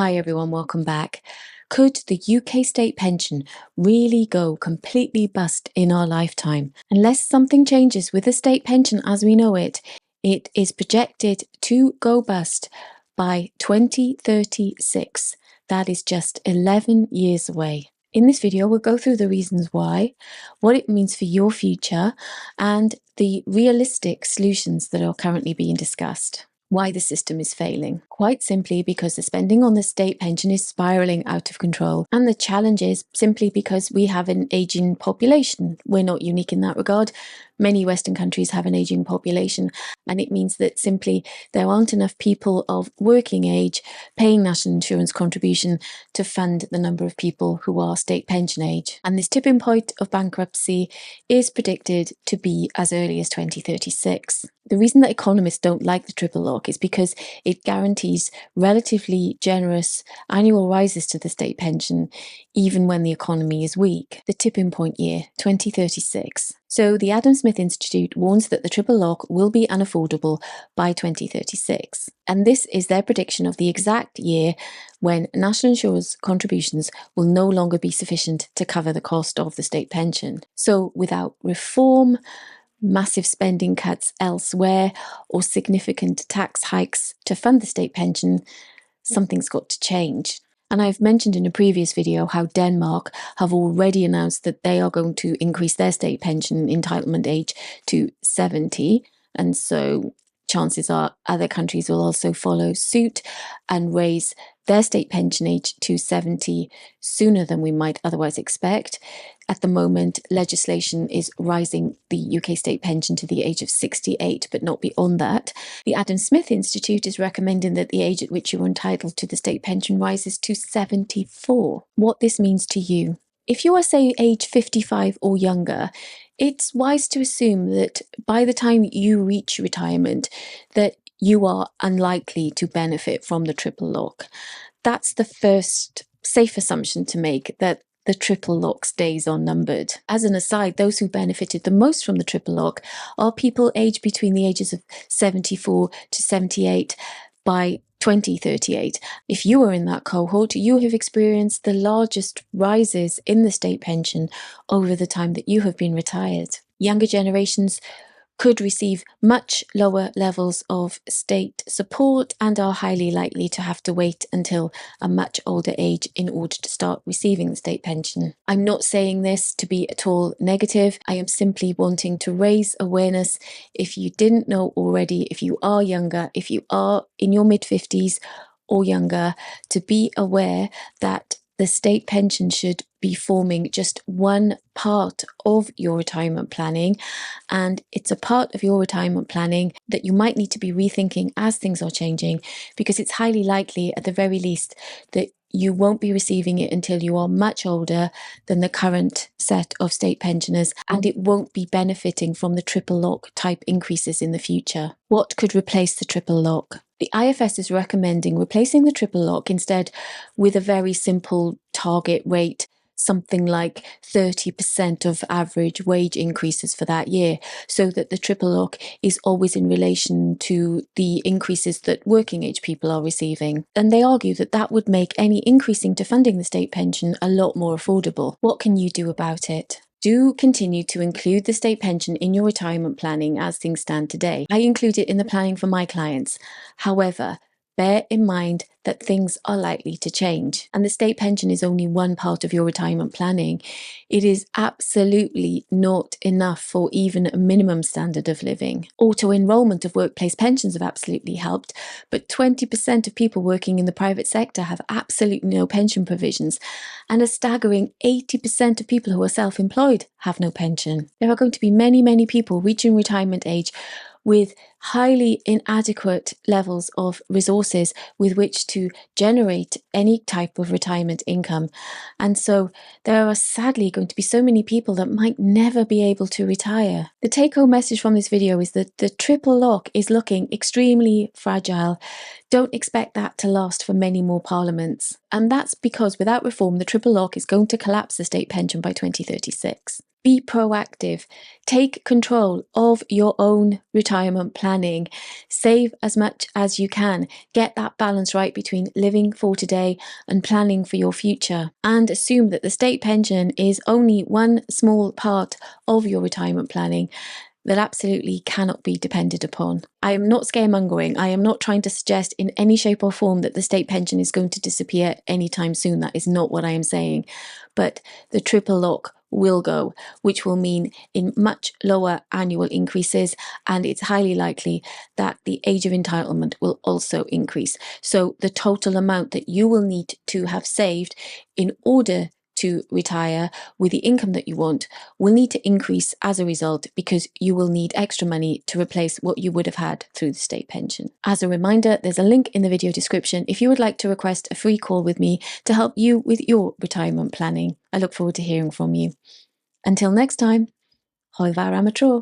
Hi everyone, welcome back. Could the UK state pension really go completely bust in our lifetime? Unless something changes with the state pension as we know it, it is projected to go bust by 2036. That is just 11 years away. In this video, we'll go through the reasons why, what it means for your future, and the realistic solutions that are currently being discussed. Why the system is failing. Quite simply because the spending on the state pension is spiraling out of control. And the challenge is simply because we have an aging population. We're not unique in that regard. Many Western countries have an aging population, and it means that simply there aren't enough people of working age paying national insurance contribution to fund the number of people who are state pension age. And this tipping point of bankruptcy is predicted to be as early as 2036. The reason that economists don't like the triple lock is because it guarantees relatively generous annual rises to the state pension, even when the economy is weak. The tipping point year, 2036. So the Adam Smith Institute warns that the triple lock will be unaffordable by 2036. And this is their prediction of the exact year when national insurance contributions will no longer be sufficient to cover the cost of the state pension. So without reform, massive spending cuts elsewhere, or significant tax hikes to fund the state pension, something's got to change. And I've mentioned in a previous video how Denmark have already announced that they are going to increase their state pension entitlement age to 70. And so chances are other countries will also follow suit and raise their state pension age to 70 sooner than we might otherwise expect. At the moment, legislation is rising the UK state pension to the age of 68, but not beyond that. The Adam Smith Institute is recommending that the age at which you're entitled to the state pension rises to 74. What this means to you. If you are, say, age 55 or younger, it's wise to assume that by the time you reach retirement, that you are unlikely to benefit from the triple lock. That's the first safe assumption to make, that the triple lock's days are numbered. As an aside, those who benefited the most from the triple lock are people aged between the ages of 74 to 78 by 2038. If you are in that cohort, you have experienced the largest rises in the state pension over the time that you have been retired. Younger generations could receive much lower levels of state support and are highly likely to have to wait until a much older age in order to start receiving the state pension. I'm not saying this to be at all negative. I am simply wanting to raise awareness. If you didn't know already, if you are younger, if you are in your mid-50s or younger, to be aware that the state pension should be forming just one part of your retirement planning, and it's a part of your retirement planning that you might need to be rethinking as things are changing, because it's highly likely, at the very least, that you won't be receiving it until you are much older than the current set of state pensioners, and it won't be benefiting from the triple lock type increases in the future. What could replace the triple lock? The IFS is recommending replacing the triple lock instead with a very simple target rate, something like 30% of average wage increases for that year, so that the triple lock is always in relation to the increases that working age people are receiving. And they argue that that would make any increasing to funding the state pension a lot more affordable. What can you do about it? Do continue to include the state pension in your retirement planning as things stand today. I include it in the planning for my clients. However, bear in mind that things are likely to change, and the state pension is only one part of your retirement planning. It is absolutely not enough for even a minimum standard of living. Auto-enrollment of workplace pensions have absolutely helped, but 20% of people working in the private sector have absolutely no pension provisions, and a staggering 80% of people who are self-employed have no pension. There are going to be many, many people reaching retirement age with highly inadequate levels of resources with which to generate any type of retirement income. And so there are sadly going to be so many people that might never be able to retire. The take-home message from this video is that the triple lock is looking extremely fragile. Don't expect that to last for many more parliaments. And that's because without reform, the triple lock is going to collapse the state pension by 2036. Be proactive. Take control of your own retirement planning. Save as much as you can. Get that balance right between living for today and planning for your future. And assume that the state pension is only one small part of your retirement planning that absolutely cannot be depended upon. I am not scaremongering. I am not trying to suggest in any shape or form that the state pension is going to disappear anytime soon. That is not what I am saying. But the triple lock will go, which will mean in much lower annual increases, and it's highly likely that the age of entitlement will also increase. So the total amount that you will need to have saved in order to retire with the income that you want will need to increase as a result, because you will need extra money to replace what you would have had through the state pension. As a reminder, there's a link in the video description if you would like to request a free call with me to help you with your retirement planning. I look forward to hearing from you. Until next time, Hoi var amateur.